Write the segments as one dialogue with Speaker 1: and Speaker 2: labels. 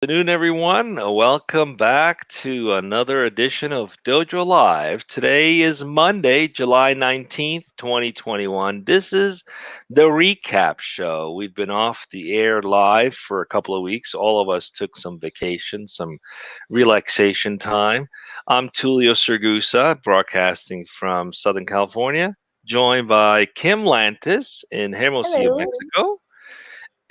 Speaker 1: Afternoon, everyone. Welcome back to another edition of Dojo Live. Today is Monday, July 19th, 2021. This is the recap show. We've been off the air live for a couple of weeks. All of us took some vacation, some relaxation time. I'm Tulio Sergusa, broadcasting from Southern California, joined by Kim Lantis in Hermosillo,
Speaker 2: Hello.
Speaker 1: Mexico,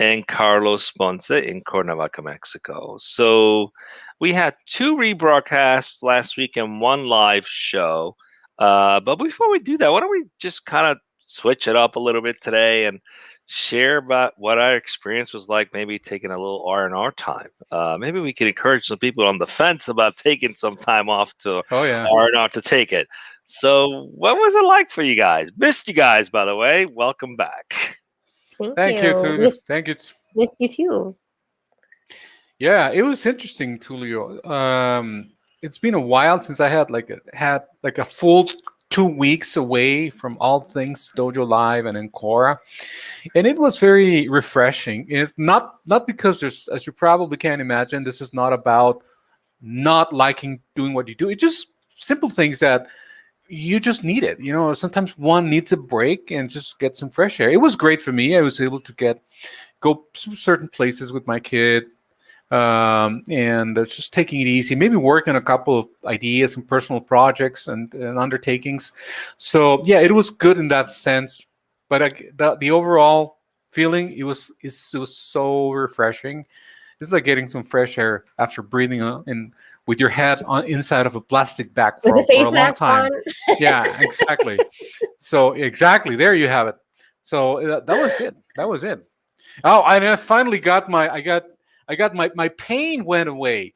Speaker 1: and Carlos Ponce in Cuernavaca, Mexico. So we had two rebroadcasts last week and one live show. But before we do that, why don't we just kind of switch it up a little bit today and share about what our experience was like, maybe taking a little R&R time. Maybe we could encourage some people on the fence about taking some time off to
Speaker 3: Oh yeah.
Speaker 1: R&R to take it. So what was it like for you guys? Missed you guys, by the way. Welcome back.
Speaker 3: Thank you, Tulio. Thank you.
Speaker 2: Miss you too.
Speaker 3: Yeah, it was interesting, Tulio. It's been a while since I had a full 2 weeks away from all things Dojo Live and Encora, and it was very refreshing. It's not because there's, as you probably can imagine, this is not about not liking doing what you do. It's just simple things that you just need it. You know, sometimes one needs a break and just get some fresh air. It was great for me. I was able to go to certain places with my kid, and just taking it easy, maybe work on a couple of ideas and personal projects and undertakings. So yeah, it was good in that sense. But the overall feeling, it was so refreshing. It's like getting some fresh air after breathing in with your head inside of a plastic bag for a long time. Yeah, exactly. So exactly, there you have it. So that was it. That was it. Oh, and I finally got my pain went away.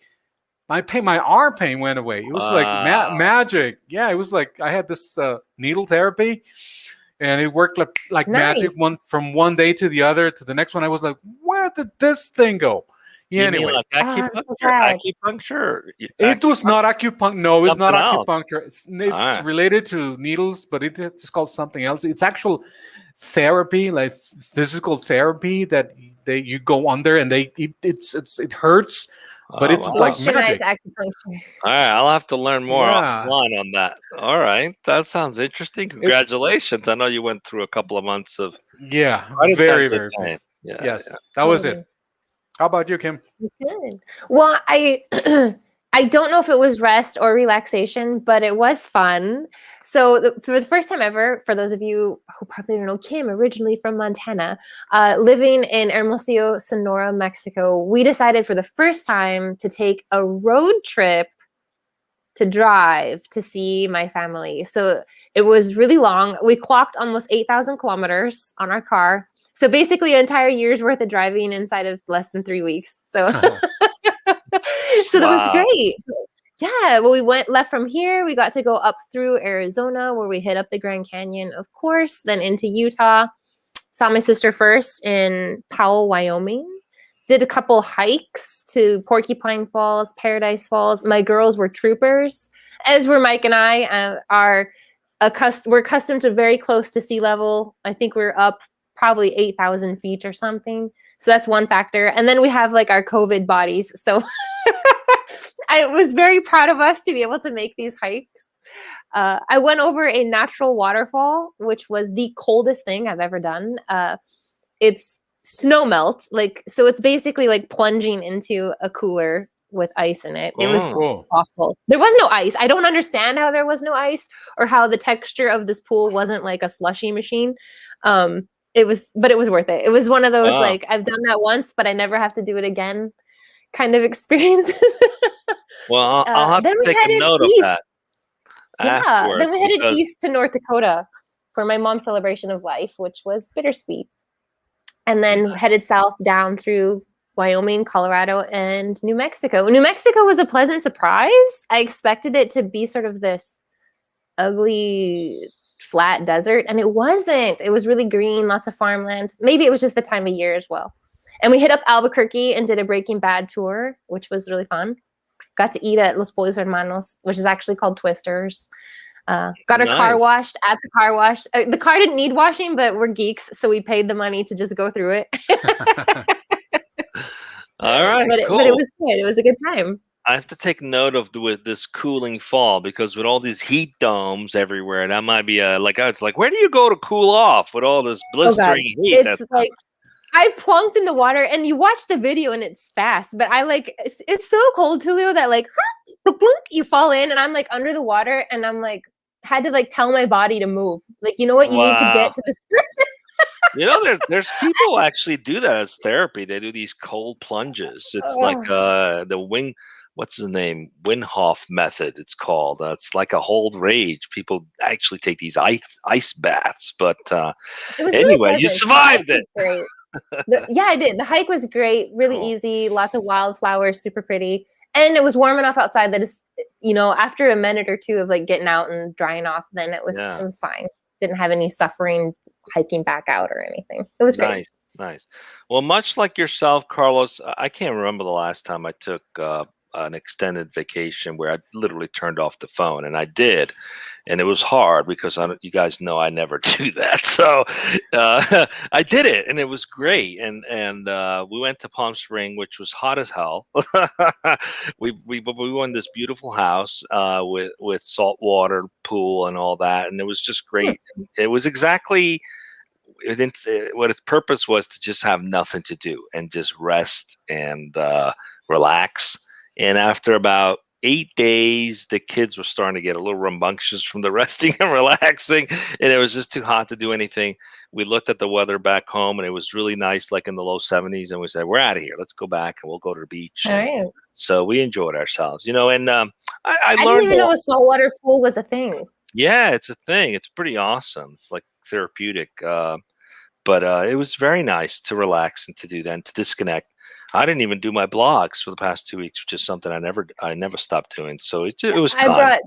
Speaker 3: My arm pain went away. It was like magic. Yeah, it was like I had this needle therapy, and it worked like
Speaker 2: Nice.
Speaker 3: magic. From one day to the other to the next one, I was like, where did this thing go? Yeah,
Speaker 1: You mean
Speaker 3: anyway,
Speaker 1: like acupuncture?
Speaker 2: God.
Speaker 1: Acupuncture?
Speaker 3: it was not acupuncture. No, it's not
Speaker 1: Something else.
Speaker 3: acupuncture. It's
Speaker 1: Alright.
Speaker 3: related to needles, but it's called something else. It's actual therapy, like physical therapy that you go under, and it hurts, but it's
Speaker 1: wow.
Speaker 3: like
Speaker 2: Westernized
Speaker 3: magic.
Speaker 2: acupuncture.
Speaker 1: All right, I'll have to learn more
Speaker 3: Yeah.
Speaker 1: offline on that. All right, that sounds interesting. Congratulations. I know you went through a couple of months of
Speaker 3: Yeah,
Speaker 1: quite
Speaker 3: very,
Speaker 1: intensive
Speaker 3: very
Speaker 1: time. Yeah,
Speaker 3: yes,
Speaker 1: yeah.
Speaker 3: that was it. How about you, Kim?
Speaker 2: Good. Well, I I don't know if it was rest or relaxation, but it was fun. So for the first time ever, for those of you who probably don't know, Kim, originally from Montana, living in Hermosillo, Sonora, Mexico, we decided for the first time to take a road trip to drive to see my family. So it was really long. We clocked almost 8,000 kilometers on our car. So basically an entire year's worth of driving inside of less than 3 weeks. So so that was
Speaker 1: Wow.
Speaker 2: great. Yeah, well, we left from here. We got to go up through Arizona, where we hit up the Grand Canyon, of course, then into Utah. Saw my sister first in Powell, Wyoming. Did a couple hikes to Porcupine Falls, Paradise Falls. My girls were troopers, as were Mike and I. We're accustomed to very close to sea level. I think we're up probably 8,000 feet or something. So that's one factor. And then we have like our COVID bodies. So I was very proud of us to be able to make these hikes. I went over a natural waterfall, which was the coldest thing I've ever done. It's snow melt, so it's basically like plunging into a cooler with ice in it. It was
Speaker 3: Cool.
Speaker 2: awful. There was no ice. I don't understand how there was no ice, or how the texture of this pool wasn't like a slushy machine. But it was worth it. It was one of those like, I've done that once, but I never have to do it again kind of experiences.
Speaker 1: Well, I'll have
Speaker 2: then
Speaker 1: to
Speaker 2: we
Speaker 1: take a
Speaker 2: headed
Speaker 1: note
Speaker 2: east.
Speaker 1: of that.
Speaker 2: Yeah,
Speaker 1: afterwards,
Speaker 2: then we headed
Speaker 1: because-
Speaker 2: east to North Dakota for my mom's celebration of life, which was bittersweet. And then headed south down through Wyoming, Colorado, and New Mexico. New Mexico was a pleasant surprise. I expected it to be sort of this ugly, flat desert, and it wasn't. It was really green, lots of farmland. Maybe it was just the time of year as well. And we hit up Albuquerque and did a Breaking Bad tour, which was really fun. Got to eat at Los Pollos Hermanos, which is actually called Twisters. Got our car washed at the car wash. The car didn't need washing, but we're geeks, so we paid the money to just go through it.
Speaker 1: All right,
Speaker 2: but it
Speaker 1: cool.
Speaker 2: was good. It was a good time.
Speaker 1: I have to take note of with this cooling fall because with all these heat domes everywhere, that might be it's like where do you go to cool off with all this
Speaker 2: Oh God,
Speaker 1: blistering heat?
Speaker 2: it's like I plunked in the water, and you watch the video, and it's fast. But I like it's so cold, Tulio, that like you fall in, and I'm like under the water, and I'm like had to like tell my body to move. Like you know what, you need to
Speaker 1: Wow.
Speaker 2: get to the surface.
Speaker 1: You know, there's people who actually do that as therapy. They do these cold plunges. It's like what's his name? Winhoff method, it's called. It's like a hold rage. People actually take these ice baths. But
Speaker 2: It was really
Speaker 1: anyway, you
Speaker 2: pleasant. The hike
Speaker 1: survived it.
Speaker 2: was great. Yeah, I did. The hike was great, really
Speaker 1: Cool.
Speaker 2: easy, lots of wildflowers, super pretty. And it was warm enough outside that it's, after a minute or two of like getting out and drying off, then it was fine. Didn't have any suffering hiking back out or anything. It was great.
Speaker 1: Nice. Well, much like yourself, Carlos, I can't remember the last time I took an extended vacation where I literally turned off the phone, and I did. And it was hard because you guys know I never do that. So I did it, and it was great. And we went to Palm Spring, which was hot as hell. we were in this beautiful house with saltwater pool and all that, and it was just great. It was exactly what its purpose was to just have nothing to do and just rest and relax. And after about 8 days, the kids were starting to get a little rambunctious from the resting and relaxing, and it was just too hot to do anything. We looked at the weather back home, and it was really nice, like in the low 70s, and we said, we're out of here. Let's go back, and we'll go to the beach.
Speaker 2: All right.
Speaker 1: So we enjoyed ourselves, and I
Speaker 2: didn't
Speaker 1: learned
Speaker 2: even know a saltwater pool was a thing.
Speaker 1: Yeah, it's a thing. It's pretty awesome. It's like therapeutic. But it was very nice to relax and to do that and to disconnect. I didn't even do my blogs for the past 2 weeks, which is something I never stopped doing. So it was time.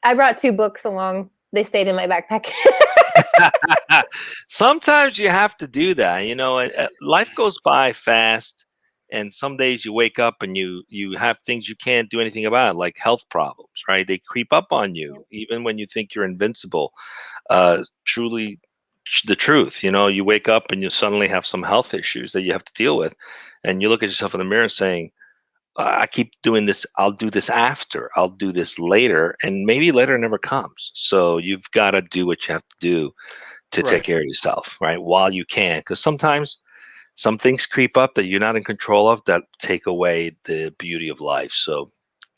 Speaker 2: I brought 2 books along. They stayed in my backpack.
Speaker 1: Sometimes you have to do that. Life goes by fast, and some days you wake up and you have things you can't do anything about, like health problems, right? They creep up on you, even when you think you're invincible. Truly, the truth. You wake up and you suddenly have some health issues that you have to deal with, and you look at yourself in the mirror saying, I keep doing this. I'll do this after. I'll do this later, and maybe later never comes. So you've got to do what you have to do to take care of yourself, right? While you can, because sometimes some things creep up that you're not in control of that take away the beauty of life. So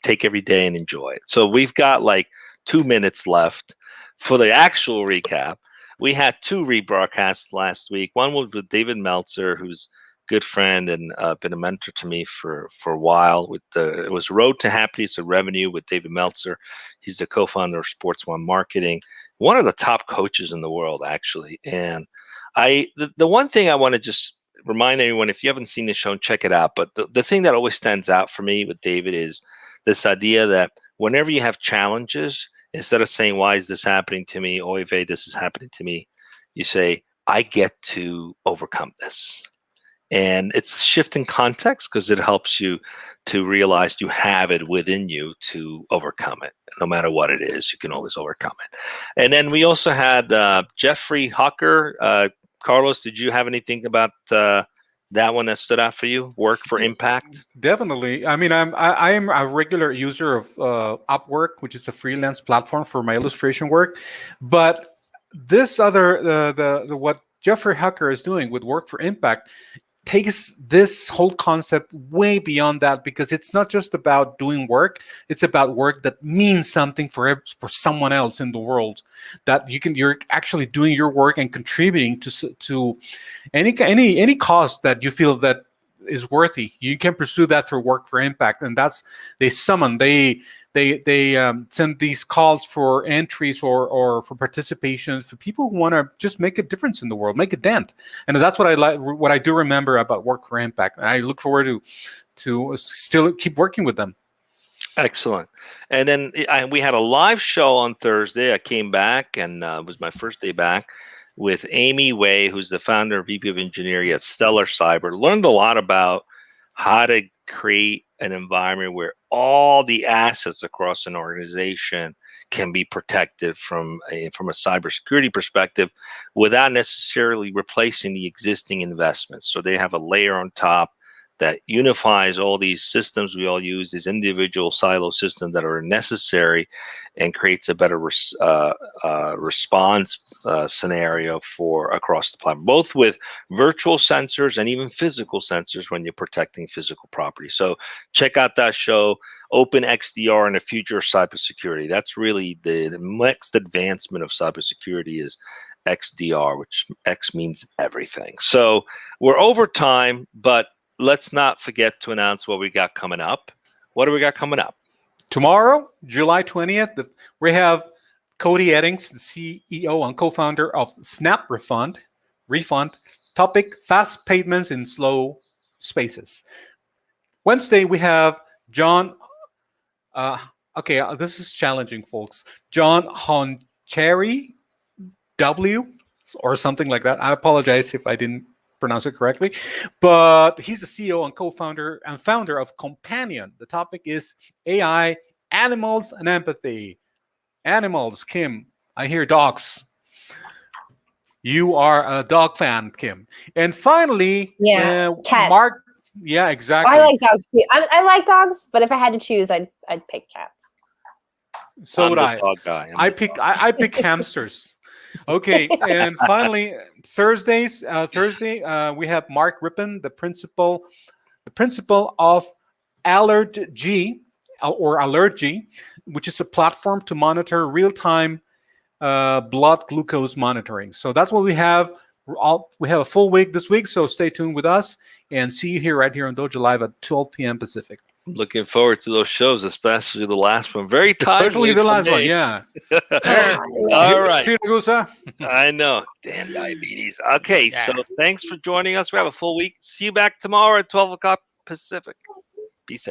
Speaker 1: take every day and enjoy it. So we've got like 2 minutes left for the actual recap. We had 2 rebroadcasts last week. One was with David Meltzer, who's a good friend and been a mentor to me for a while. It was Road to Happiness and Revenue with David Meltzer. He's the co-founder of Sports One Marketing, one of the top coaches in the world, actually. And the one thing I want to just remind everyone, if you haven't seen the show, check it out. But the thing that always stands out for me with David is this idea that whenever you have challenges, instead of saying, why is this happening to me? Oy vey, this is happening to me. You say, I get to overcome this. And it's a shift in context because it helps you to realize you have it within you to overcome it. No matter what it is, you can always overcome it. And then we also had Geoffrey Hucker. Carlos, did you have anything about that one that stood out for you? Work for Impact?
Speaker 3: Definitely. I mean, I am a regular user of Upwork, which is a freelance platform for my illustration work. But this other the what Geoffrey Hucker is doing with Work for Impact takes this whole concept way beyond that, because it's not just about doing work. It's about work that means something for someone else in the world, that you're actually doing your work and contributing to any cause that you feel that is worthy. You can pursue that through Work for Impact, and that's they send these calls for entries or for participation for people who want to just make a difference in the world, make a dent. And that's what I like. What I do remember about Work for Impact, and I look forward to still keep working with them.
Speaker 1: Excellent. And then we had a live show on Thursday. I came back, and it was my first day back with Aimei, who's the founder and VP of Engineering at Stellar Cyber. Learned a lot about how to create an environment where all the assets across an organization can be protected from a cybersecurity perspective without necessarily replacing the existing investments. So they have a layer on top that unifies all these systems we all use, these individual silo systems that are necessary, and creates a better response scenario for across the platform, both with virtual sensors and even physical sensors when you're protecting physical property. So check out that show, Open XDR and the Future of Cybersecurity. That's really the next advancement of cybersecurity is XDR, which X means everything. So we're over time, but let's not forget to announce what we got coming up. What do we got coming up?
Speaker 3: Tomorrow, July 20th, we have Cody Eddings, the CEO and co-founder of Snap Refund. Topic, fast payments in slow spaces. Wednesday, we have John, this is challenging, folks. John Honcheri W, or something like that. I apologize if I didn't pronounce it correctly, but he's the CEO and co-founder and founder of Companion. The topic is AI, animals, and empathy. Animals, Kim. I hear dogs. You are a dog fan, Kim. And finally,
Speaker 2: cat.
Speaker 3: Mark. Yeah, exactly.
Speaker 2: I like dogs too. I like dogs, but if I had to choose, I'd pick cats.
Speaker 3: So would
Speaker 1: I'm the
Speaker 3: I.
Speaker 1: dog guy.
Speaker 3: I pick hamsters. Okay, and finally, Thursday, we have Mark Rippon, the principal of AlertG, or AlertG, which is a platform to monitor real-time blood glucose monitoring. So that's what we have. We have a full week this week, so stay tuned with us and see you here right here on Dojo Live at 12 p.m. Pacific.
Speaker 1: Looking forward to those shows, especially the last one. Very timely.
Speaker 3: Especially the last one, yeah.
Speaker 1: All right.
Speaker 3: See you, Gusa.
Speaker 1: I know. Damn diabetes. Okay, so thanks for joining us. We have a full week. See you back tomorrow at 12 o'clock Pacific.